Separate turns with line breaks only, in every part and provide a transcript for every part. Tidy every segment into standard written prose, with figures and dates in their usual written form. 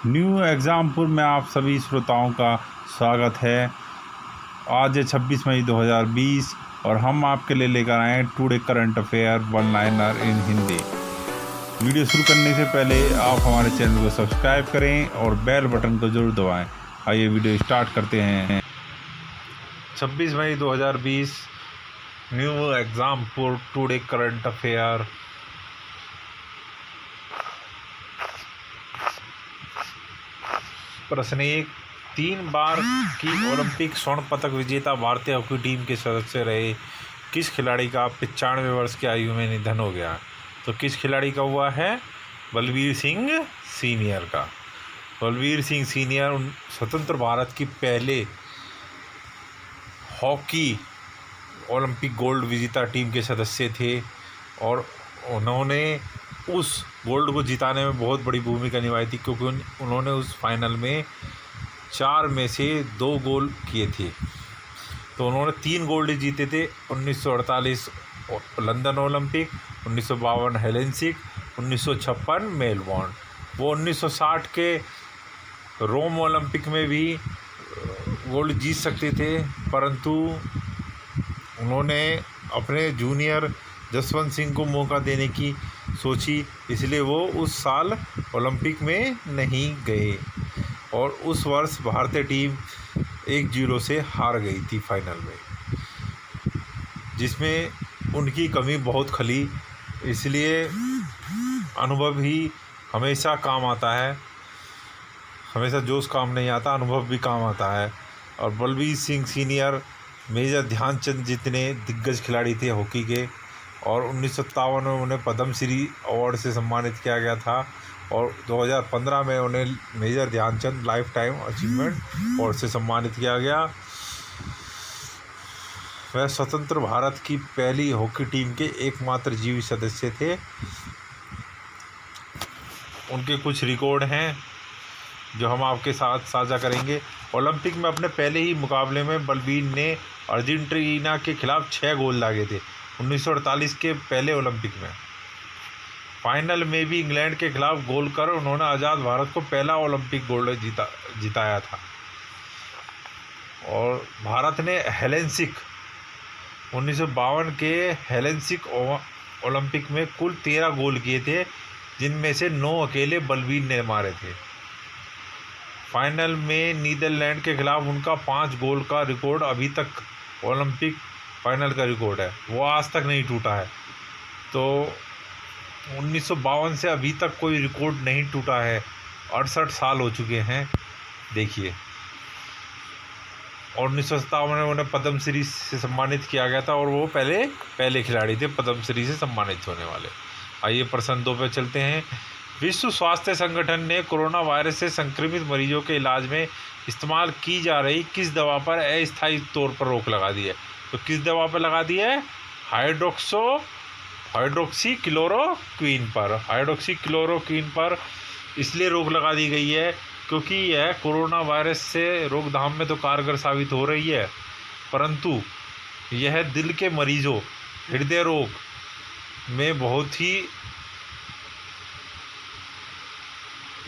New Exampur में आप सभी श्रोताओं का स्वागत है। आज है 26 मई 2020 और हम आपके लिए लेकर आए हैं today current affair one liner इन हिंदी। वीडियो शुरू करने से पहले आप हमारे चैनल को सब्सक्राइब करें और बेल बटन को जरूर दबाएं। आइए वीडियो स्टार्ट करते हैं। 26 मई 2020 new Exampur today current affair. प्रश्न 1, 3 बार की ओलंपिक स्वर्ण पदक विजेता भारतीय हॉकी टीम के सदस्य रहे किस खिलाड़ी का 95 वर्ष की आयु में निधन हो गया? तो किस खिलाड़ी का हुआ है? बलबीर सिंह सीनियर का। बलबीर सिंह सीनियर स्वतंत्र भारत की पहले हॉकी ओलंपिक गोल्ड विजेता टीम के सदस्य थे और उन्होंने उस गोल्ड को जिताने में बहुत बड़ी भूमिका निभाई थी, क्योंकि उन्होंने उस फाइनल में 4 में से 2 गोल किए थे। तो उन्होंने 3 गोल्ड जीते थे। 1948 लंदन ओलंपिक, 1952 हेलेंसिक, 1956 मेलबोर्न। वो 1960 के रोम ओलंपिक में भी गोल्ड जीत सकते थे, परंतु उन्होंने अपने जूनियर जसवंत सिंह को मौका देने की सोची, इसलिए वो उस साल ओलंपिक में नहीं गए और उस वर्ष भारतीय टीम 1-0 से हार गई थी फाइनल में, जिसमें उनकी कमी बहुत खली। इसलिए अनुभव ही हमेशा काम आता है, हमेशा जोश काम नहीं आता, अनुभव भी काम आता है। और बलबीर सिंह सीनियर मेजर ध्यानचंद जितने दिग्गज खिलाड़ी थे हॉकी के, और 1957 में उन्हें पद्मश्री अवार्ड से सम्मानित किया गया था और 2015 में उन्हें major Dhyanchand life time achievement award से सम्मानित किया गया। वह स्वतंत्र भारत की पहली हॉकी टीम के एकमात्र जीवित सदस्य थे। उनके कुछ रिकॉर्ड हैं जो हम आपके साथ साझा करेंगे। ओलंपिक में अपने पहले ही मुकाबले में बलबीर ने अर्जेंटीना के खिलाफ 6 गोल दागे थे 1948 के पहले ओलंपिक में। फाइनल में भी इंग्लैंड के खिलाफ गोल कर उन्होंने आज़ाद भारत को पहला ओलंपिक गोल्ड जिताया था। और भारत ने हेलेंसिक 1952 के हेलेंसिक ओलंपिक में कुल 13 गोल किए थे, जिनमें से 9 अकेले बलबीर ने मारे थे। फाइनल में नीदरलैंड के खिलाफ उनका 5 गोल का रिकॉर्ड अभी तक ओलंपिक फाइनल का रिकॉर्ड है, वो आज तक नहीं टूटा है। तो 1952 से अभी तक कोई रिकॉर्ड नहीं टूटा है। 68 साल हो चुके हैं, देखिए। और 1957 में उन्हें पद्मश्री से सम्मानित किया गया था और वो पहले खिलाड़ी थे पद्मश्री से सम्मानित होने वाले। आइए प्रश्न 2 पे चलते हैं। विश्व स्वास्थ्य संगठन ने कोरोना वायरस से संक्रमित मरीजों के इलाज में इस्तेमाल की जा रही किस दवा पर अस्थायी तौर पर रोक लगा दी है? तो किस दवा पर लगा दी है? हाइड्रोक्सीक्लोरोक्वीन पर। हाइड्रोक्सीक्लोरोक्वीन पर इसलिए रोक लगा दी गई है क्योंकि यह कोरोना वायरस से रोकथाम में तो कारगर साबित हो रही है, परंतु यह दिल के मरीजों, हृदय रोग में बहुत ही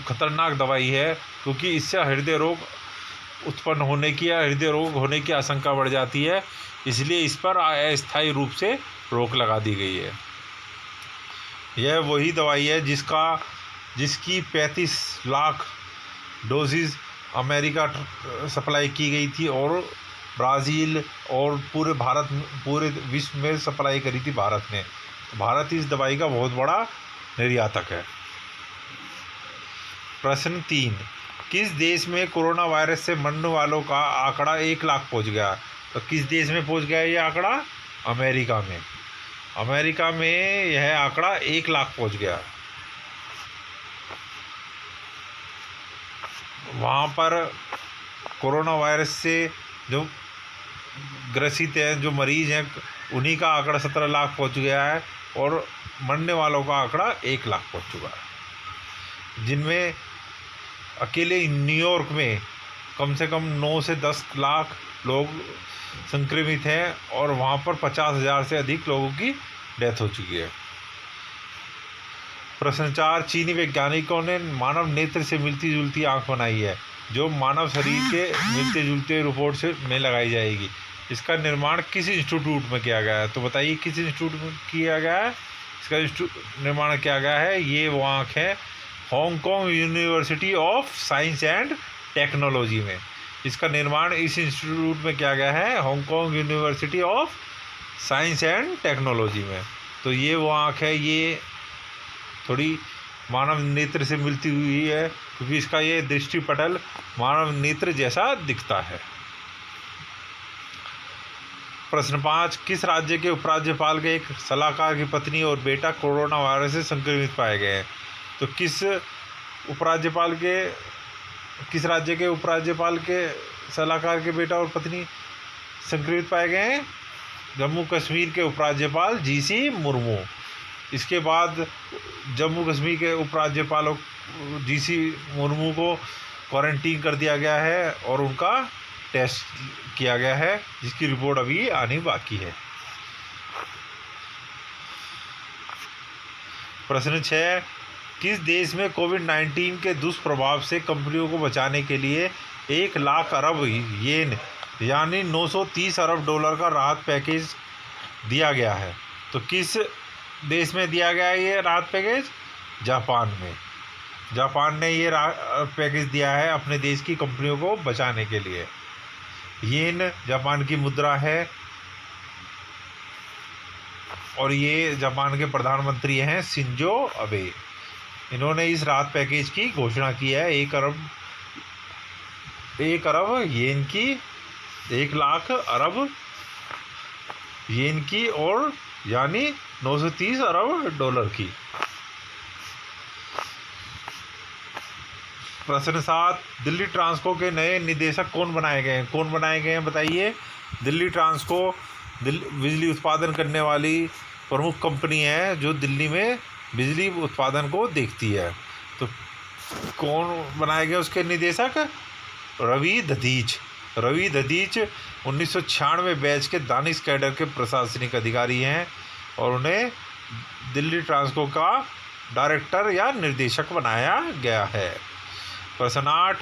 खतरनाक दवाई है, क्योंकि इससे हृदय रोग उत्पन्न होने की या हृदय रोग होने की आशंका बढ़ जाती है। इसलिए इस पर अस्थायी रूप से रोक लगा दी गई है। यह वही दवाई है जिसकी 35 लाख डोजेज अमेरिका सप्लाई की गई थी और ब्राज़ील और पूरे विश्व में सप्लाई करी थी भारत ने। भारत इस दवाई का बहुत बड़ा निर्यातक है। प्रश्न 3, किस देश में कोरोना वायरस से मरने वालों का आंकड़ा 1 लाख पहुंच गया? तो किस देश में पहुंच गया ये आंकड़ा? अमेरिका में। अमेरिका में यह आंकड़ा 1 लाख पहुंच गया। वहाँ पर कोरोना वायरस से जो ग्रसित हैं, जो मरीज हैं, उन्हीं का आंकड़ा 17 लाख पहुंच गया है और मरने वालों का आंकड़ा 1 लाख पहुंच चुका है, जिनमें अकेले न्यूयॉर्क में कम से कम 9 से 10 लाख लोग संक्रमित हैं और वहाँ पर 50,000 से अधिक लोगों की डेथ हो चुकी है। प्रश्न 4, चीनी वैज्ञानिकों ने मानव नेत्र से मिलती जुलती आँख बनाई है जो मानव शरीर के मिलते जुलते रिपोर्ट से में लगाई जाएगी। इसका निर्माण किस इंस्टीट्यूट में किया गया है? तो बताइए किस इंस्टीट्यूट में किया गया है? इसका निर्माण किया गया है, ये वो आँख है Hong Kong university of science and technology में। इसका निर्माण इस इंस्टीट्यूट में किया गया है, Hong Kong university of science and technology में। तो ये वो आँख है, ये थोड़ी मानव नेत्र से मिलती हुई है क्योंकि इसका ये दृष्टिपटल मानव नेत्र जैसा दिखता है। प्रश्न 5, किस राज्य के उपराज्यपाल के एक सलाहकार की पत्नी और बेटा कोरोना वायरस से संक्रमित पाए गए हैं? तो किस राज्य के उपराज्यपाल के सलाहकार के बेटा और पत्नी संक्रमित पाए गए हैं? जम्मू कश्मीर के उपराज्यपाल जीसी मुर्मू। इसके बाद जम्मू कश्मीर के उपराज्यपाल जीसी मुर्मू को क्वारंटीन कर दिया गया है और उनका टेस्ट किया गया है जिसकी रिपोर्ट अभी आनी बाकी है। प्रश्न 6, किस देश में कोविड-19 के दुष्प्रभाव से कंपनियों को बचाने के लिए 1 लाख अरब येन यानी 930 अरब डॉलर का राहत पैकेज दिया गया है? तो किस देश में दिया गया है ये राहत पैकेज? जापान में। जापान ने ये पैकेज दिया है अपने देश की कंपनियों को बचाने के लिए। येन जापान की मुद्रा है और ये जापान के प्रधानमंत्री हैं शिंजो अबे। इन्होंने इस राहत पैकेज की घोषणा की है 1 अरब येन की, 1 लाख अरब येन की और यानी 930 अरब डॉलर की। प्रश्न 7, दिल्ली ट्रांसको के नए निदेशक कौन बनाए गए हैं? कौन बनाए गए हैं बताइए? दिल्ली ट्रांसको बिजली उत्पादन करने वाली प्रमुख कंपनी है जो दिल्ली में बिजली उत्पादन को देखती है। तो कौन बनाए गए उसके निदेशक? रवि दधीच। रवि दधीच 1996 बैच के दानिश कैडर के प्रशासनिक अधिकारी हैं और उन्हें दिल्ली ट्रांसको का डायरेक्टर या निर्देशक बनाया गया है। प्रश्न 8,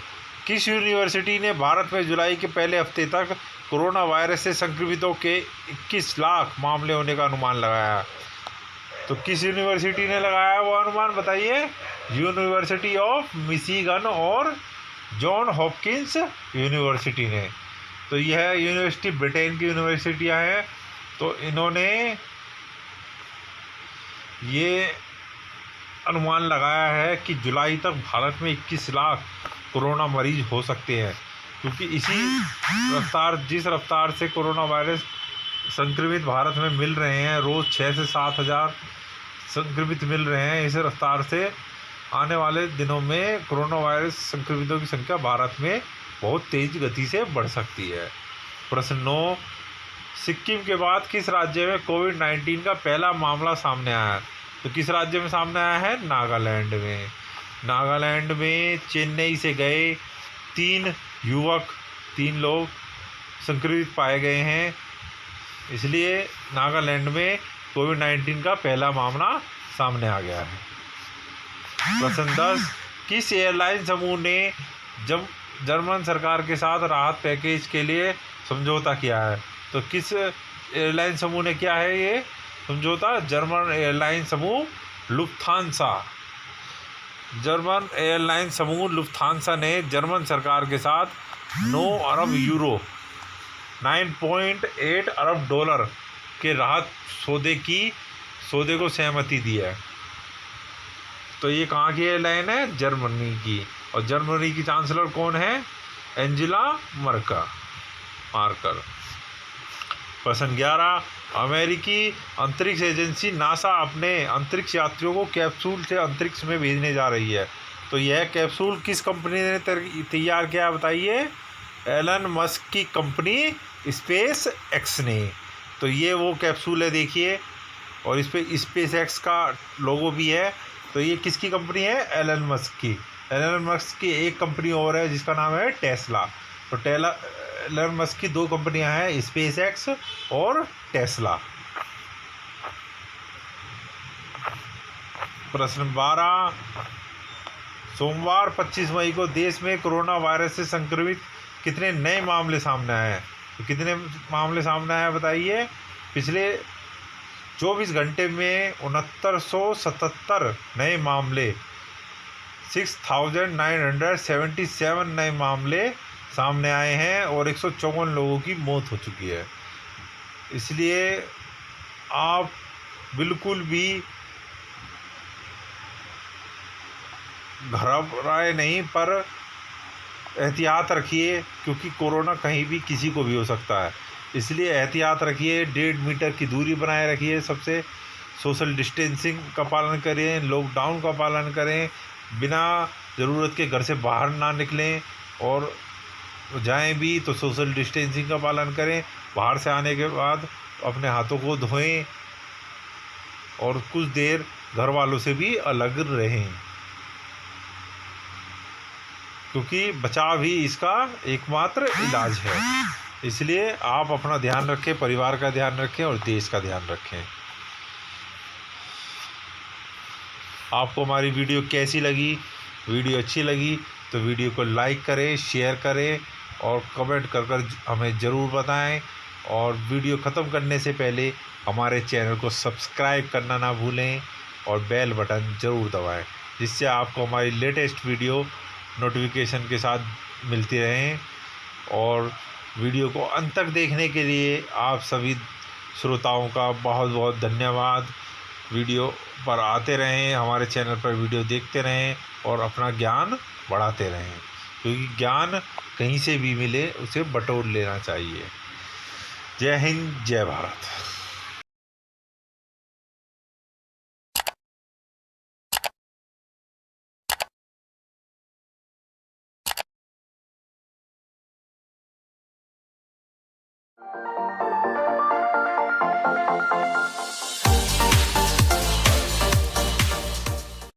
किस यूनिवर्सिटी ने भारत में जुलाई के पहले हफ्ते तक कोरोना वायरस से संक्रमितों के 21 लाख मामले होने का अनुमान लगाया? तो किस यूनिवर्सिटी ने लगाया वो अनुमान बताइए? यूनिवर्सिटी ऑफ मिशिगन और जॉन हॉपकिंस यूनिवर्सिटी ने। तो यह यूनिवर्सिटी ब्रिटेन की यूनिवर्सिटियां हैं। तो इन्होंने ये अनुमान लगाया है कि जुलाई तक भारत में 21 लाख कोरोना मरीज हो सकते हैं क्योंकि जिस रफ्तार से कोरोना वायरस संक्रमित भारत में मिल रहे हैं, रोज़ 6 से 7 हज़ार संक्रमित मिल रहे हैं, इस रफ्तार से आने वाले दिनों में कोरोना वायरस संक्रमितों की संख्या भारत में बहुत तेज़ गति से बढ़ सकती है। प्रश्न 9, सिक्किम के बाद किस राज्य में कोविड-19 का पहला मामला सामने आया? तो किस राज्य में सामने आया है? नागालैंड में। नागालैंड में चेन्नई से गए 3 लोग संक्रमित पाए गए हैं, इसलिए नागालैंड में कोविड-19 का पहला मामला सामने आ गया है। प्रश्न 10, किस एयरलाइन समूह ने जर्मन सरकार के साथ राहत पैकेज के लिए समझौता किया है? तो किस एयरलाइन समूह ने किया है ये समझौता? जर्मन एयरलाइन समूह लुफ्थांसा। जर्मन एयरलाइन समूह लुफ्थांसा ने जर्मन सरकार के साथ 9 अरब यूरो 9.8 अरब डॉलर के राहत सौदे को सहमति दी है। तो ये कहाँ की एयरलाइन है? जर्मनी की। और जर्मनी की चांसलर कौन है? Angela Merkel. प्रश्न 11, अमेरिकी अंतरिक्ष एजेंसी नासा अपने अंतरिक्ष यात्रियों को कैप्सूल से अंतरिक्ष में भेजने जा रही है। तो यह कैप्सूल किस कंपनी ने तैयार किया बताइए? एलन मस्क की कंपनी स्पेस एक्स ने। तो ये वो कैप्सूल है देखिए, और इस पे स्पेस एक्स का लोगो भी है। तो ये किसकी कंपनी है? एलन मस्क की। एलन मस्क की एक कंपनी और है जिसका नाम है टेस्ला। तो एलन मस्क की 2 कंपनियां हैं, स्पेस एक्स और टेस्ला। प्रश्न 12, सोमवार 25 मई को देश में कोरोना वायरस से संक्रमित कितने नए मामले सामने आए हैं? तो कितने मामले सामने आए बताइए। पिछले 24 घंटे में 6977 नए मामले, 6977 नए मामले सामने आए हैं और 154 लोगों की मौत हो चुकी है। इसलिए आप बिल्कुल भी घबराए नहीं, पर एहतियात रखिए, क्योंकि कोरोना कहीं भी किसी को भी हो सकता है। इसलिए एहतियात रखिए, 1.5 मीटर की दूरी बनाए रखिए, सबसे सोशल डिस्टेंसिंग का पालन करें, लॉकडाउन का पालन करें, बिना ज़रूरत के घर से बाहर ना निकलें, और जाएं भी तो सोशल डिस्टेंसिंग का पालन करें। बाहर से आने के बाद अपने हाथों को धोएं और कुछ देर घर वालों से भी अलग रहें, क्योंकि बचाव ही इसका एकमात्र इलाज है। इसलिए आप अपना ध्यान रखें, परिवार का ध्यान रखें और देश का ध्यान रखें। आपको हमारी वीडियो कैसी लगी? वीडियो अच्छी लगी तो वीडियो को लाइक करें, शेयर करें और कमेंट कर हमें ज़रूर बताएं। और वीडियो ख़त्म करने से पहले हमारे चैनल को सब्सक्राइब करना ना भूलें और बेल बटन ज़रूर दबाएं, जिससे आपको हमारी लेटेस्ट वीडियो नोटिफिकेशन के साथ मिलती रहें। और वीडियो को अंत तक देखने के लिए आप सभी श्रोताओं का बहुत बहुत धन्यवाद। वीडियो पर आते रहें, हमारे चैनल पर वीडियो देखते रहें और अपना ज्ञान बढ़ाते रहें, क्योंकि ज्ञान कहीं से भी मिले उसे बटोर लेना चाहिए। जय हिंद, जय भारत।